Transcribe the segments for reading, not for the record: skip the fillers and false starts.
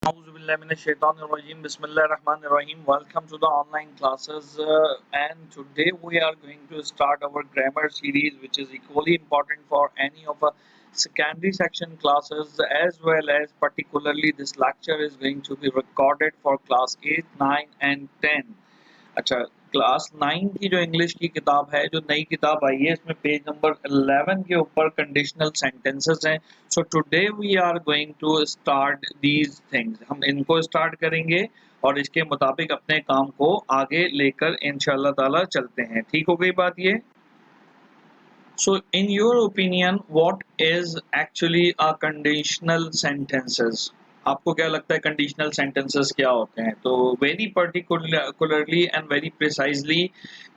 Auzubillahiminash-shaytanir-rajim. Bismillahir-rahmanir-rahim. Welcome to the online classes and today we are going to start our grammar series, which is equally important for any of our secondary section classes, as well as particularly this lecture is going to be recorded for class 8, 9 and 10. अच्छा, class 9 की जो English की किताब है, जो नई किताब आई है, इसमें पेज नंबर 11 के ऊपर कंडीशनल सेंटेंसेस हैं. So today we are going to start these things. हम इनको स्टार्ट करेंगे और इसके मुताबिक अपने काम को आगे लेकर इंशाल्लाह ताला चलते हैं. ठीक हो गई बात ये? So in your opinion, what is actually a conditional sentences? आपको क्या लगता है कंडीशनल सेंटेंसेस क्या होते हैं? तो very particularly and very precisely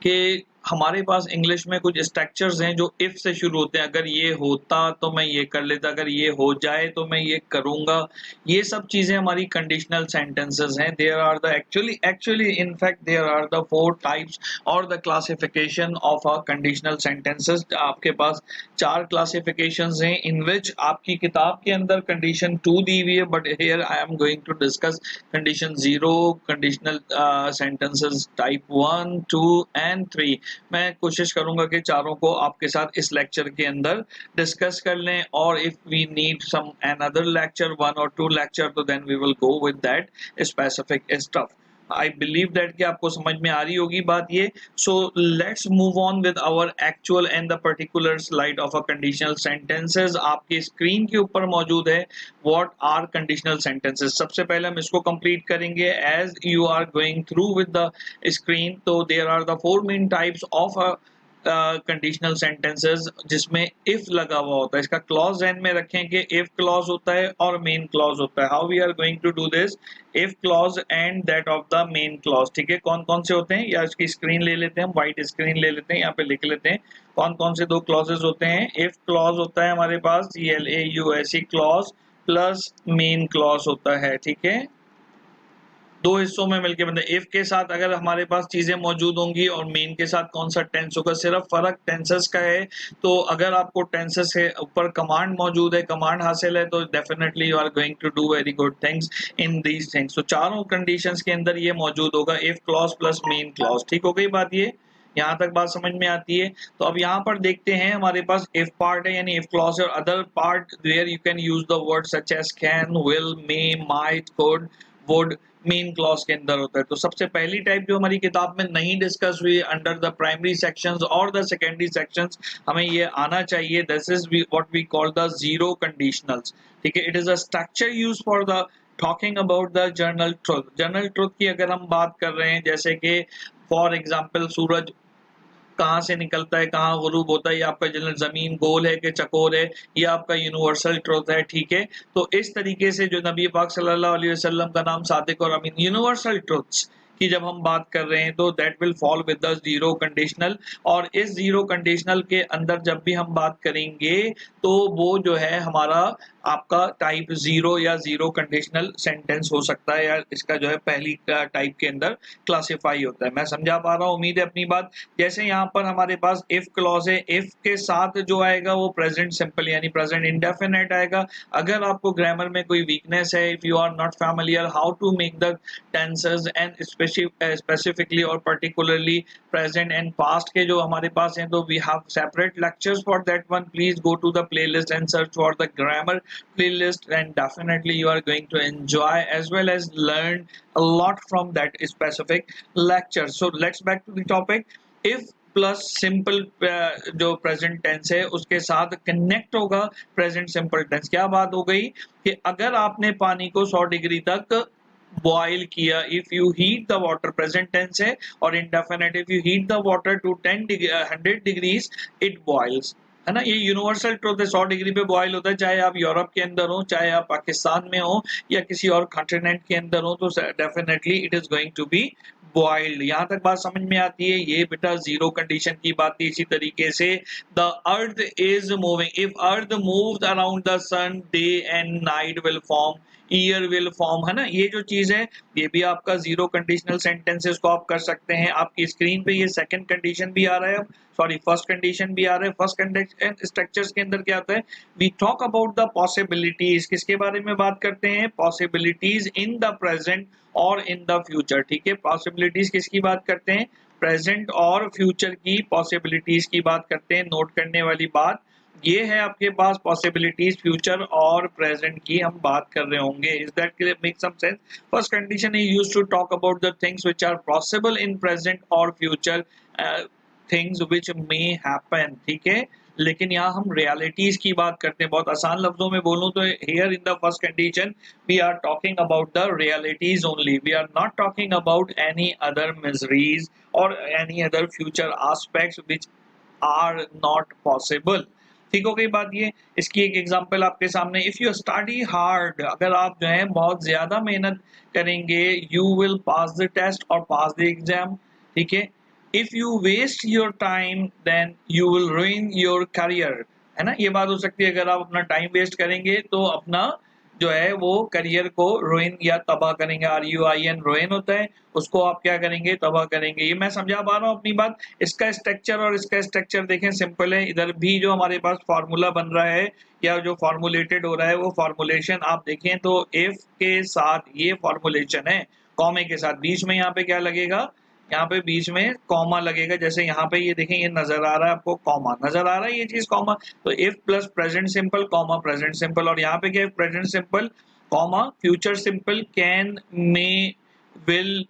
कि हमारे पास इंग्लिश में कुछ स्ट्रक्चर्स हैं जो इफ से शुरू होते हैं. अगर ये होता तो मैं ये कर लेता, अगर ये हो जाए तो मैं ये करूंगा. ये सब चीजें हमारी कंडीशनल सेंटेंसेस हैं. There are the actually in fact there are the 4 types और the classification of a conditional sentences. आपके पास 4 क्लासिफिकेशंस हैं इन विच आपकी किताब के अंदर कंडीशन 2 दी हुई है, but here I am going to discuss condition 0, conditional sentences type 1, 2 and 3. मैं कोशिश करूंगा कि चारों को आपके साथ इस लेक्चर के अंदर डिस्कस कर लें, और if we need some another lecture 1 और 2 लेक्चर, तो then we will go with that specific stuff. I believe that कि आपको समझ में आ रही होगी बात ये. So let's move on with our actual and the particular slide of a conditional sentences. आपकी स्क्रीन के ऊपर मौजूद है व्हाट आर कंडीशनल सेंटेंसेस. सबसे पहले हम इसको कंप्लीट करेंगे as you are going through with the screen. तो there are the 4 main types of a conditional sentences जिसमें इफ लगा हुआ होता है. इसका क्लॉज ध्यान में रखें कि इफ क्लॉज होता है और मेन क्लॉज होता है. How we are going to do this? If clause and that of the main clause. ठीक है, कौन कौन से होते हैं, या इसकी स्क्रीन ले लेते हैं, हम व्हाइट स्क्रीन ले लेते हैं, यहाँ पे लिख लेते हैं कौन कौन से 2 क्लॉजेस होते हैं. इफ क्लॉज होता है हमारे पास CLAUSE clause plus main clause होता है. ठीक है, 2 हिस्सों में मिलके बनता है. इफ के साथ अगर हमारे पास चीजें मौजूद होंगी और मेन के साथ कौन सा टेंस होगा. सिर्फ फर्क टेंसेस का है. तो अगर आपको टेंसेस के ऊपर कमांड मौजूद है, कमांड हासिल है, तो definitely you are going to do very good things in these things. तो चारों कंडीशंस के अंदर ये मौजूद होगा, if clause plus main clause. ठीक हो गई बात ये? यहाँ तक बात समझ में आती है. तो अब यहाँ पर देखते हैं हमारे पास इफ पार्ट है, यानी इफ क्लॉज और other part where you can use the word such as can, will, may, might, could, would main clause के अंदर होता है. तो सबसे पहली टाइप जो हमारी किताब में नहीं डिस्कस हुई अंडर द प्राइमरी सेक्शंस और द सेकेंडरी सेक्शंस, हमें ये आना चाहिए. This is what we call the zero conditionals. ठीक है, it is a structure used for the talking about the general truth. General truth की अगर हम बात कर रहे हैं, जैसे कि फॉर एग्जाम्पल सूरज कहाँ से निकलता है, कहाँ गुरूब होता है, ये आपका जनरल जमीन गोल है कि चकोर है, ये आपका यूनिवर्सल ट्रुथ है. ठीक है, तो इस तरीके से जो नबी पाक सल्लल्लाहु अलैहि वसल्लम का नाम सादिक और अमीन, यूनिवर्सल ट्रुथ्स की जब हम बात कर रहे हैं, तो that will fall with the zero conditional. और इस जीरो कंडीशनल के अंदर जब भी हम बात करेंगे तो वो जो है हमारा आपका टाइप 0 या जीरो कंडीशनल सेंटेंस हो सकता है, या इसका जो है पहली टाइप के अंदर क्लासिफाई होता है. मैं समझा पा रहा हूँ, उम्मीद है अपनी बात. जैसे यहाँ पर हमारे पास इफ क्लॉज है, इफ के साथ जो आएगा वो प्रेजेंट सिंपल यानी प्रेजेंट इंडेफिनेट आएगा. अगर आपको ग्रामर में कोई वीकनेस है, if you are not familiar how to make the tenses and specifically और पर्टिकुलरली प्रेजेंट एंड पास्ट के जो हमारे पास हैं, तो we have separate lectures for that one. Please go to the playlist and search for the grammar playlist, and definitely you are going to enjoy as well as learn a lot from that specific lecture. So let's back to the topic. If plus simple जो present tense है उसके साथ connect होगा present simple tense. क्या बात हो गई कि अगर आपने पानी को 100 डिग्री तक बॉयल किया, if you heat the water, present tense है और indefinite, if you heat the water to 100 degrees it boils, है ना. ये यूनिवर्सल ट्रुथ है, 100 डिग्री पे बॉयल होता है. चाहे आप यूरोप के अंदर हो, चाहे आप पाकिस्तान में हो, या किसी और कॉन्टिनेंट के अंदर हो, तो definitely it is going to be boiled. यहाँ तक बात समझ में आती है. ये बेटा जीरो कंडीशन की बात थी. इसी तरीके से the earth is moving, if earth moves around the sun day and night will form year will form, है ना। ये जो चीज है ये भी आपका जीरो कंडीशनल सेंटेंसेस को आप कर सकते हैं। आपकी स्क्रीन पे ये सेकंड कंडीशन भी आ रहा है, सॉरी फर्स्ट कंडीशन भी आ रहा है। फर्स्ट कंडीशन स्ट्रक्चर्स के अंदर क्या होता है, we talk about the possibilities, किसके बारे में बात करते हैं, पॉसिबिलिटीज इन द प्रेजेंट और इन द फ्यूचर। ठीक है, पॉसिबिलिटीज किसकी बात करते हैं, प्रेजेंट और फ्यूचर की पॉसिबिलिटीज की बात करते हैं। नोट करने वाली बात ये है आपके पास, पॉसिबिलिटीज फ्यूचर और प्रेजेंट की हम बात कर रहे होंगे। Is that clear, make some sense. First condition is used to talk about the things which are possible in present और future, things which may happen. ठीक है, लेकिन यहाँ हम रियलिटीज की बात करते हैं। बहुत आसान लफ्जों में बोलूं तो here in the first condition we are talking about the realities only, we are not talking about any other miseries और any other future aspects which are not possible. ठीक हो गई बात ये। इसकी एक एग्जांपल आपके सामने, इफ यू स्टडी हार्ड, अगर आप जो है बहुत ज्यादा मेहनत करेंगे, you will pass the test और पास द एग्जाम। ठीक है, if you waste your time then you will ruin your career, है ना। ये बात हो सकती है, अगर आप अपना टाइम वेस्ट करेंगे तो अपना जो है वो करियर को रुइन या तबाह करेंगे। RUIN रुइन होता है, उसको आप क्या करेंगे, तबाह करेंगे। ये मैं समझा पा रहा हूँ अपनी बात। इसका स्ट्रक्चर और इसका स्ट्रक्चर देखें, सिंपल है। इधर भी जो हमारे पास फॉर्मूला बन रहा है या जो फॉर्मुलेटेड हो रहा है वो फॉर्मुलेशन आप देखें तो इफ के साथ ये फॉर्मुलेशन है, कॉमे के साथ, बीच में यहाँ पे क्या लगेगा, यहाँ पे बीच में कॉमा लगेगा। जैसे यहाँ पे ये देखें, ये नजर आ रहा है आपको, कॉमा नजर आ रहा है, ये चीज कॉमा। तो if plus present simple comma present simple, और यहाँ पे क्या है, present simple comma future simple, can, may, will,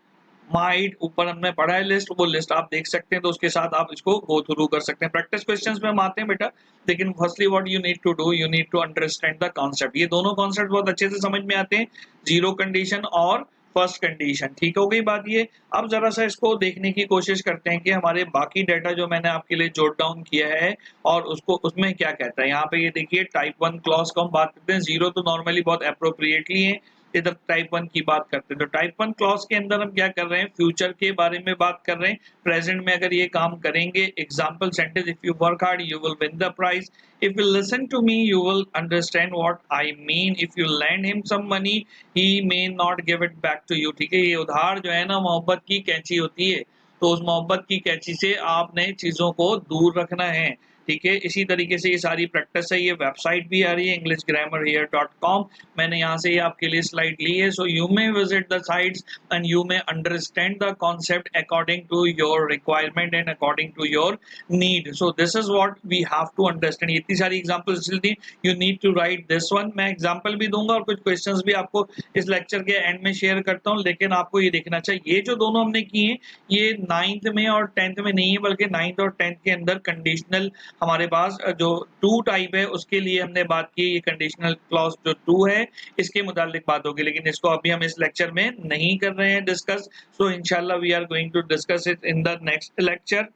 might. ऊपर हमने पढ़ा है लिस्ट, वो लिस्ट आप देख सकते हैं, तो उसके साथ आप इसको गो थ्रू कर सकते हैं। प्रैक्टिस क्वेश्चंस में हम आते हैं बेटा, लेकिन firstly what you need to do, you need to understand the concept. ये दोनों कॉन्सेप्ट बहुत अच्छे से समझ में आते हैं, जीरो कंडीशन और फर्स्ट कंडीशन। ठीक हो गई बात ये। अब जरा सा इसको देखने की कोशिश करते हैं कि हमारे बाकी डाटा जो मैंने आपके लिए जॉट डाउन किया है और उसको उसमें क्या कहता है। यहाँ पे ये देखिए टाइप 1 क्लॉज को हम बात करते हैं, जीरो तो नॉर्मली बहुत अप्रोप्रिएटली है, इधर टाइप 1 की बात करते हैं। तो टाइप 1 क्लॉज के अंदर हम क्या कर रहे हैं, फ्यूचर के बारे में बात कर रहे हैं। प्रेजेंट में अगर ये काम करेंगे, example sentence, if you work hard you will win the prize, if you listen to me you will understand what I mean, if you lend him some money he may not give it back to you। ठीक है, ये उधार जो है ना मोहब्बत की कैंची होती है, तो उस मोहब्बत की कैंची से आपने चीजों को दूर रखना है। ठीक है, इसी तरीके से ये सारी प्रैक्टिस है। ये वेबसाइट भी आ रही है englishgrammarhere.com, मैंने यहाँ से ये आपके लिए स्लाइड ली है। So you may visit the sites and you may understand the concept according to your requirement and according to your need. So this is what we have to understand. इतनी सारी एग्जांपल्स दी, you need to write this one. मैं example भी दूंगा और कुछ questions भी आपको इस लेक्चर के एंड में शेयर करता हूँ, लेकिन आपको ये देखना चाहिए ये जो दोनों हमने किए हैं ये 9th में और 10th में नहीं है, बल्कि 9th और 10th के अंदर कंडीशनल हमारे पास जो 2 टाइप है उसके लिए हमने बात की। ये कंडीशनल क्लॉज जो 2 है इसके मुतालिक बात होगी, लेकिन इसको अभी हम इस लेक्चर में नहीं कर रहे हैं डिस्कस। सो इंशाल्लाह we are going to discuss it in the next lecture.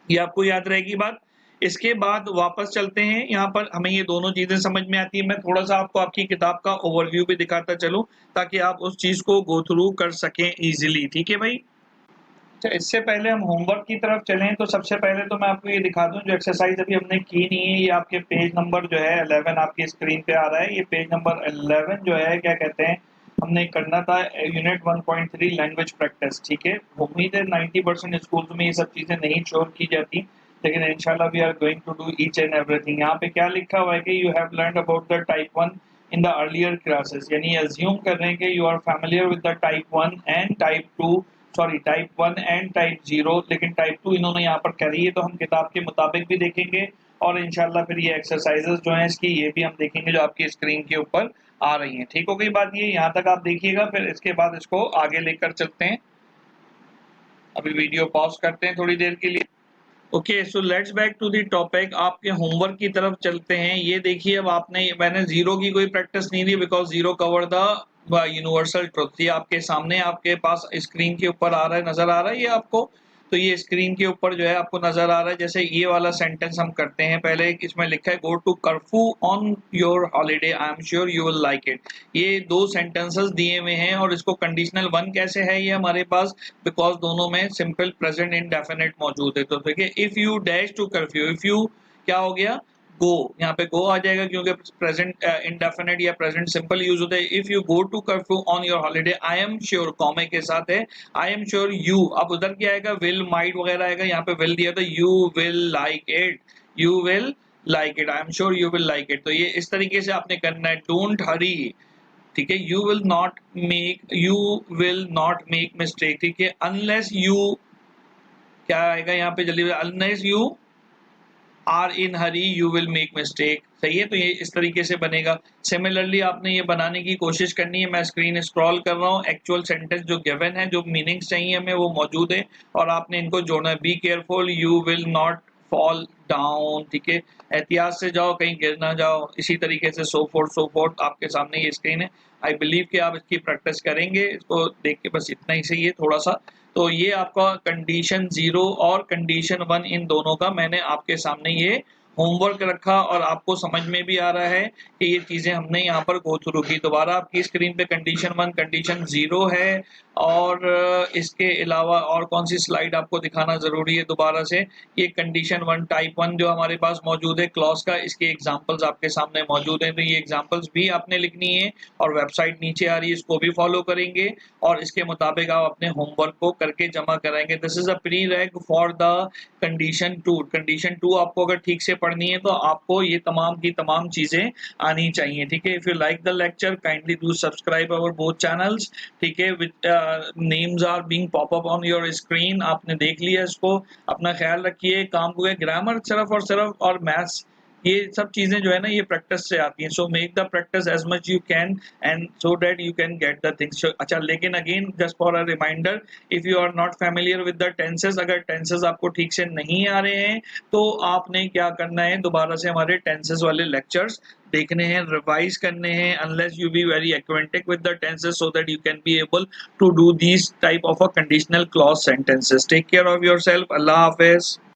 ये आपको याद रहेगी बात। इसके बाद वापस चलते हैं, यहाँ पर हमें ये दोनों चीजें समझ में आती है। मैं थोड़ा सा आपको आपकी किताब का ओवरव्यू भी दिखाता चलूं ताकि आप उस चीज को गो थ्रू कर सकें इजीली। ठीक है भाई, तो इससे पहले हम होमवर्क की तरफ चलें तो सबसे पहले तो मैं आपको ये दिखा दूं, जो एक्सरसाइज अभी हमने की नहीं है, ये आपके पेज नंबर जो है 11 आपकी स्क्रीन पे आ रहा है। ये पेज नंबर 11 जो है क्या कहते हैं, हमने करना था यूनिट 1.3 लैंग्वेज प्रैक्टिस। ठीक है, उम्मीद है 90% स्कूल्स में ये सब चीजें नहीं शोर की जाती, लेकिन इंशाल्लाह we are going to do each and everything. यहाँ पे क्या लिखा हुआ है कि you have learned about the type 1 in the earlier classes, यानी अज्यूम कर रहे हैं कि you are familiar with the type 1 and type 2, sorry type 1 and type 0, लेकिन टाइप 2 इन्होंने यहाँ पर करी है, तो हम किताब के मुताबिक भी देखेंगे और इंशाल्लाह फिर ये एक्सरसाइजेस जो हैं इसकी ये भी हम देखेंगे जो आपकी स्क्रीन के ऊपर आ रही हैं। ठीक हो गई बात, ये यहाँ तक आप देखिएगा, फिर इसके बाद इसको आगे लेकर चलते हैं। अभी वीडियो पॉज करते हैं थोड़ी देर के लिए। Okay, so let's back to the topic, आपके होमवर्क की तरफ चलते हैं। ये देखिए, अब आपने, मैंने जीरो की कोई प्रैक्टिस नहीं दी because zero cover the universal truth. ये आपके सामने आपके पास स्क्रीन के ऊपर आ रहा है, नजर आ रहा है ये आपको, तो ये स्क्रीन के ऊपर जो है आपको नजर आ रहा है। जैसे ये वाला सेंटेंस हम करते हैं, पहले इसमें लिखा है go to Corfu on your holiday, I am sure you will like it. ये 2 सेंटेंसेस दिए हुए हैं और इसको कंडीशनल 1 कैसे है ये हमारे पास, बिकॉज दोनों में सिंपल प्रेजेंट इंडेफिनिट मौजूद है। तो देखिए, if you dash to curfew, if you क्या हो गया, गो, यहाँ पे गो आ जाएगा क्योंकि प्रेजेंट इंडेफिनिट या प्रेजेंट सिंपल यूज होता है। If you go to Corfu on your holiday, I am sure comma के साथ है, आई एम श्योर यू, अब उधर क्या आएगा, विल माइट वगैरह आएगा, यहाँ पे विल दिया था, you will like it, you will like it, I am sure you will like it. तो ये इस तरीके से आपने करना है, डोंट हरी, ठीक है, you will not make mistake, ठीक है, अनलेस यू, क्या आएगा यहाँ पे जल्दी, unless you are in hurry you will make mistake, सही है। तो ये इस तरीके से बनेगा। सिमिलरली आपने ये बनाने की कोशिश करनी है। मैं स्क्रीन स्क्रॉल कर रहा हूँ, एक्चुअल सेंटेंस जो गिवन है, जो मीनिंग्स चाहिए हमें वो मौजूद है और आपने इनको जोड़ना है। Be careful, you will not fall down, ठीक है, एहतियात से जाओ, कहीं गिर ना जाओ, इसी तरीके से सो फोर्थ आपके सामने ये स्क्रीन है। आई बिलीव कि आप इसकी प्रैक्टिस करेंगे, इसको देख के बस इतना ही सही है थोड़ा सा। तो ये आपका कंडीशन 0 और कंडीशन 1 इन दोनों का मैंने आपके सामने ये होमवर्क रखा और आपको समझ में भी आ रहा है कि ये चीजें हमने यहाँ पर गो थ्रू की। दोबारा आपकी स्क्रीन पे कंडीशन 1 कंडीशन 0 है और इसके अलावा और कौन सी स्लाइड आपको दिखाना जरूरी है दोबारा से, ये कंडीशन 1 टाइप 1 जो हमारे पास मौजूद है क्लॉज का, इसके एग्जांपल्स आपके सामने मौजूद हैं। तो ये एग्जांपल्स भी आपने लिखनी है और वेबसाइट नीचे आ रही है, इसको भी फॉलो करेंगे और इसके मुताबिक आप अपने होमवर्क को करके जमा कराएंगे। This is a pre rag for the condition 2। Condition 2 आपको अगर ठीक से पढ़नी है तो आपको ये तमाम की तमाम चीजें आनी चाहिए, ठीक है। If you like the lecture kindly do subscribe our both channels, ठीक है, with names are being pop up on your screen. आपने देख लिया इसको, अपना ख्याल रखिए, काम को ग्रामर सिर्फ और मैथ्स, ये सब चीजें जो है ना ये प्रैक्टिस से आती हैं। So make the practice as much you can and so that you can get the things. अच्छा, लेकिन again just for a reminder, if you are not familiar with the tenses, अगर टेंसेस आपको ठीक से नहीं आ रहे हैं तो आपने क्या करना है, दोबारा से हमारे टेंसेस वाले लेक्चर्स देखने हैं, रिवाइज करने हैं, unless you be very acquainted with the tenses so that you can be able to do these type of a conditional clause sentences. Take care of yourself, अल्लाह हाफिज।